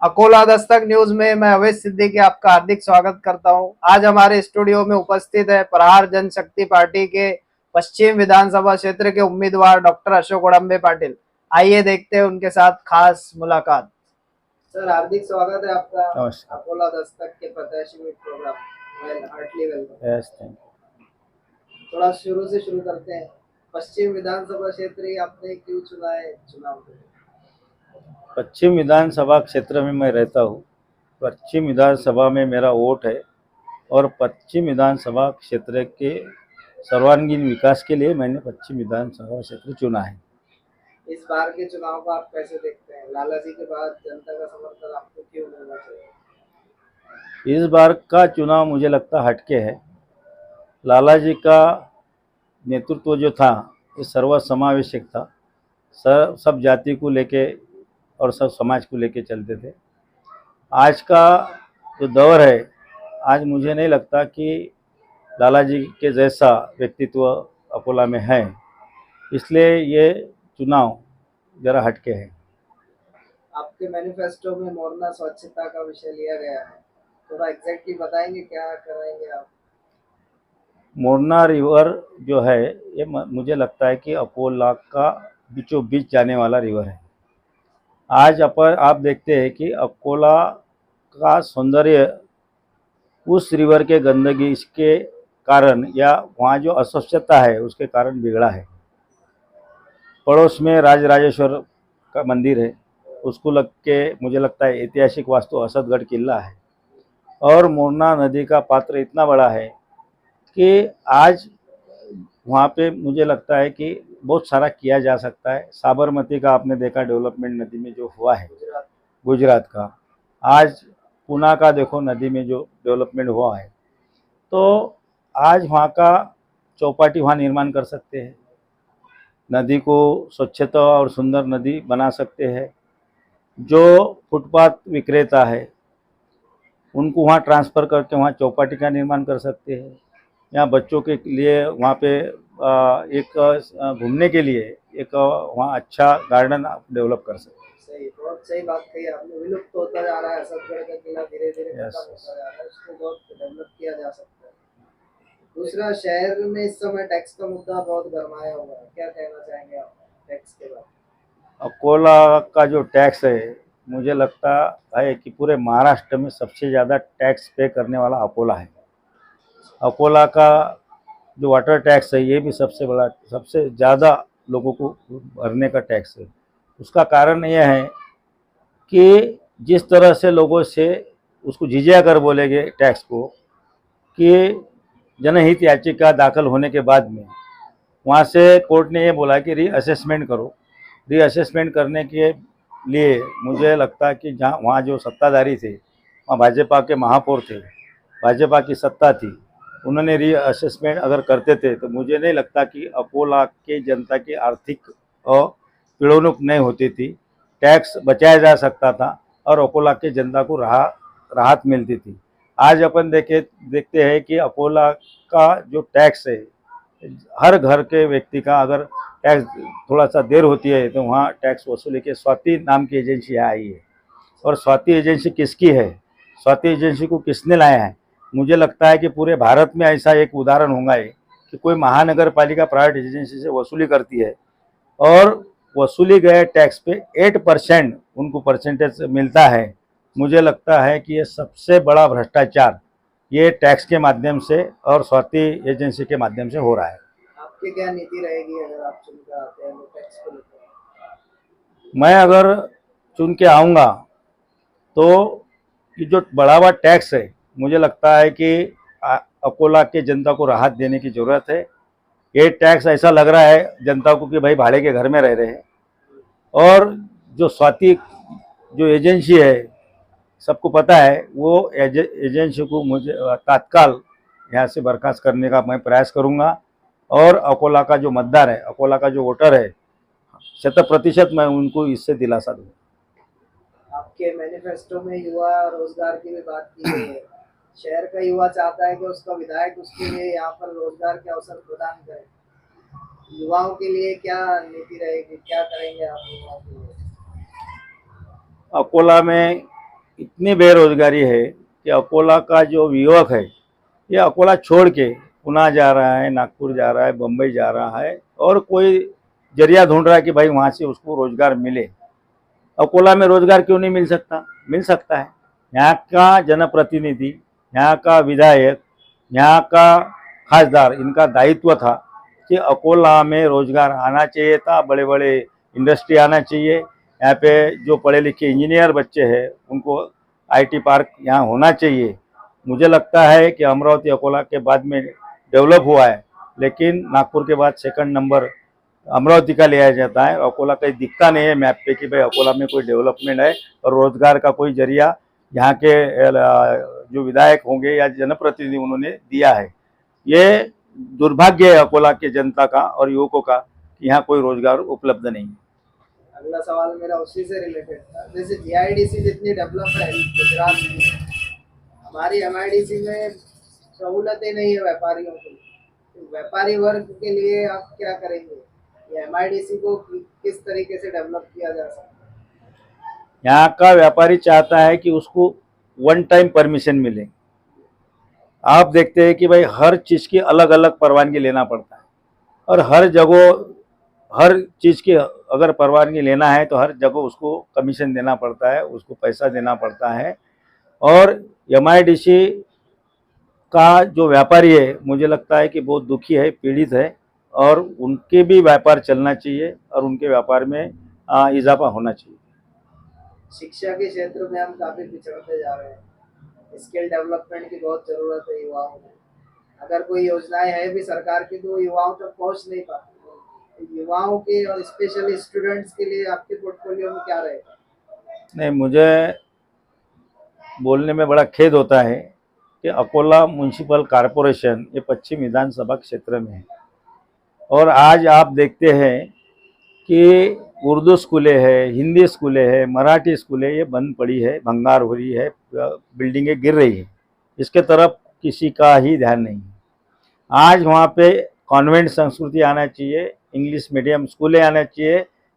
Akola Dastak news में मैं अवैध सिद्दीकी आपका हार्दिक स्वागत करता हूं। आज हमारे स्टूडियो में उपस्थित है प्रहार जनशक्ति पार्टी के पश्चिम विधानसभा क्षेत्र के उम्मीदवार डॉक्टर अशोक उड़म्बे पाटिल। आइए देखते हैं उनके साथ खास मुलाकात। सर, हार्दिक स्वागत है आपका नमस्कार। अकोला दस्तक के प्रत्याशी meet programme. Heartly welcome. Yes, thank थोड़ा शुरू से शुरू करते हैं। पश्चिम विधानसभा क्षेत्र ही आपने क्यों चुना है चुनाव में? यू। पश्चिम विधानसभा क्षेत्र में मैं रहता हूँ। पश्चिम विधानसभा में मेरा वोट है और पश्चिम विधानसभा क्षेत्र के सर्वांगीण विकास के लिए मैंने पश्चिम विधानसभा क्षेत्र चुना है। इस बार के चुनाव को आप कैसे देखते हैं? लाला जी के बाद जनता का समर्थन आपको क्यों मिलना चाहिए? इस बार का चुनाव मुझे लगता हटके है। लाला जी का नेतृत्व जो था ये सर्व समावेशक था। सब जाति को लेके और सब समाज को लेके चलते थे। आज का जो दौर है, आज मुझे नहीं लगता कि लाला जी के जैसा व्यक्तित्व अकोला में है, इसलिए ये चुनाव ज़रा हटके है। आपके मैनिफेस्टो में मोरना स्वच्छता का विषय लिया गया है, थोड़ा एग्जैक्टली बताएंगे क्या कराएंगे आप? मोरना रिवर जो है ये मुझे लगता है कि अकोला का बीचों बीच जाने वाला रिवर है। आज आप देखते हैं कि अकोला का सौंदर्य उस रिवर के गंदगी इसके कारण या वहाँ जो अस्वच्छता है उसके कारण बिगड़ा है। पड़ोस में राजराजेश्वर का मंदिर है, उसको लग के मुझे लगता है ऐतिहासिक वास्तु असदगढ़ किला है। और मोरना नदी का पात्र इतना बड़ा है कि आज वहाँ पे मुझे लगता है कि बहुत सारा किया जा सकता है। साबरमती का आपने देखा डेवलपमेंट नदी में जो हुआ है गुजरात का, आज पूना का देखो नदी में जो डेवलपमेंट हुआ है, तो आज वहाँ का चौपाटी वहाँ निर्माण कर सकते हैं, नदी को स्वच्छता और सुंदर नदी बना सकते हैं। जो फुटपाथ विक्रेता है उनको वहाँ ट्रांसफ़र करके वहाँ चौपाटी का निर्माण कर सकते हैं। यहाँ बच्चों के लिए वहाँ पे एक घूमने के लिए एक वहाँ अच्छा गार्डन आप डेवलप कर सकते हैं। सही, बहुत सही बात कही आपने। विलुप्त होता जा रहा है असदगढ़ का किला, धीरे धीरे यस, खत्म होता जा रहा है, उसको बहुत डेवलप किया जा सकता है। दूसरा, शहर में इस समय टैक्स का मुद्दा बहुत गरमाया हुआ है, क्या कहना चाहेंगे आप टैक्स के बारे में? अकोला का जो टैक्स है मुझे लगता है कि पूरे महाराष्ट्र में सबसे ज़्यादा टैक्स पे करने वाला अकोला है। अकोला का जो वाटर टैक्स है ये भी सबसे बड़ा, सबसे ज़्यादा लोगों को भरने का टैक्स है। उसका कारण यह है कि जिस तरह से लोगों से उसको झिझिया कर बोलेंगे टैक्स को, कि जनहित याचिका दाखिल होने के बाद में वहाँ से कोर्ट ने ये बोला कि रीअसेसमेंट करो। रीअसेसमेंट करने के लिए मुझे लगता है कि जहाँ वहाँ जो सत्ताधारी थे वहाँ भाजपा के महापौर थे, भाजपा की सत्ता थी, उन्होंने रीअसेसमेंट अगर करते थे तो मुझे नहीं लगता कि अकोला के जनता की आर्थिक और पिड़ौनुक नहीं होती थी, टैक्स बचाया जा सकता था और अकोला के जनता को राहत मिलती थी। आज अपन देखते हैं कि अकोला का जो टैक्स है, हर घर के व्यक्ति का अगर टैक्स थोड़ा सा देर होती है तो वहाँ टैक्स वसूली के स्वाति नाम की एजेंसी आई है। और स्वाति एजेंसी किसकी है, स्वाति एजेंसी को किसने लाया है? मुझे लगता है कि पूरे भारत में ऐसा एक उदाहरण होगा कि कोई महानगर पालिका प्राइवेट एजेंसी से वसूली करती है और वसूली गए टैक्स पे 8% उनको परसेंटेज मिलता है। मुझे लगता है कि ये सबसे बड़ा भ्रष्टाचार ये टैक्स के माध्यम से और स्वाति एजेंसी के माध्यम से हो रहा है। आपकी क्या नीति रहेगी अगर आप चुनकर आते हैं टैक्स को लेकर? मैं अगर चुन के आऊँगा तो ये जो बढ़ा हुआ टैक्स है मुझे लगता है कि अकोला के जनता को राहत देने की ज़रूरत है। ये टैक्स ऐसा लग रहा है जनता को कि भाई भाड़े के घर में रह रहे हैं। और जो स्वाति जो एजेंसी है सबको पता है, वो एजेंसी को मुझे तत्काल यहाँ से बर्खास्त करने का मैं प्रयास करूँगा। और अकोला का जो मतदार है, अकोला का जो वोटर है, 100% मैं उनको इससे दिलासा दूँगा। आपके मैनिफेस्टो में युवा रोजगार की भी बात की गई है। शहर का युवा चाहता है कि उसका विधायक उसके लिए यहाँ पर रोजगार के अवसर प्रदान करे। युवाओं के लिए क्या नीति रहेगी, क्या करेंगे आप युवाओं के लिए? अकोला में इतनी बेरोजगारी है कि अकोला का जो युवक है ये अकोला छोड़ के पुणे जा रहा है, नागपुर जा रहा है, बम्बई जा रहा है और कोई जरिया ढूंढ रहा है कि भाई वहाँ से उसको रोजगार मिले। अकोला में रोजगार क्यों नहीं मिल सकता? मिल सकता है। यहाँ का जनप्रतिनिधि, यहाँ का विधायक, यहाँ का खासदार, इनका दायित्व था कि अकोला में रोजगार आना चाहिए था, बड़े बड़े इंडस्ट्री आना चाहिए। यहाँ पे जो पढ़े लिखे इंजीनियर बच्चे हैं उनको आईटी पार्क यहाँ होना चाहिए। मुझे लगता है कि अमरावती अकोला के बाद में डेवलप हुआ है, लेकिन नागपुर के बाद सेकंड नंबर अमरावती का लिया जाता है। अकोला कहीं दिखता नहीं है मैप पे कि भाई अकोला में कोई डेवलपमेंट है और रोजगार का कोई जरिया यहाँ के जो विधायक होंगे या जनप्रतिनिधि उन्होंने दिया है। ये दुर्भाग्य है अकोला के जनता का और युवकों का कि यहाँ कोई रोजगार उपलब्ध नहीं है। अगला सवाल मेरा उसी से रिलेटेड था। जैसे जीआईडीसी जितनी डेवलप है गुजरात में, हमारी एमआईडीसी में सहूलतें नहीं है व्यापारियों के लिए। तो व्यापारी वर्ग के लिए आप क्या करेंगे? ये एमआईडीसी को किस तरीके से डेवलप किया जा सकता है? यहाँ का व्यापारी चाहता है कि उसको वन टाइम परमिशन मिले। आप देखते हैं कि भाई हर चीज़ की अलग अलग परवानगी लेना पड़ता है और हर जगह हर चीज़ की अगर परवानगी लेना है तो हर जगह उसको कमीशन देना पड़ता है, उसको पैसा देना पड़ता है। और एमआईडीसी का जो व्यापारी है मुझे लगता है कि बहुत दुखी है, पीड़ित है और उनके भी व्यापार चलना चाहिए और उनके व्यापार में इजाफा होना चाहिए। शिक्षा के क्षेत्र में हम काफी पिछड़ते जा रहे हैं। स्किल डेवलपमेंट की बहुत जरूरत है युवाओं में। अगर कोई योजनाएं है भी सरकार की तो वो युवाओं तक पहुंच नहीं पाती। युवाओं के और स्पेशली स्टूडेंट्स के लिए आपके पोर्टफोलियो में क्या रहेगा? नहीं, मुझे बोलने में बड़ा खेद होता है कि अकोला म्यूनसिपल कॉरपोरेशन ये पश्चिम विधानसभा क्षेत्र में है और आज आप देखते हैं कि उर्दू स्कूलें हैं, हिंदी स्कूलें हैं, मराठी स्कूलें ये बंद पड़ी है, भंगार हो रही है, बिल्डिंगें गिर रही है। इसके तरफ किसी का ही ध्यान नहीं है। आज वहाँ पे कॉन्वेंट संस्कृति आना चाहिए, इंग्लिश मीडियम स्कूलें आना चाहिए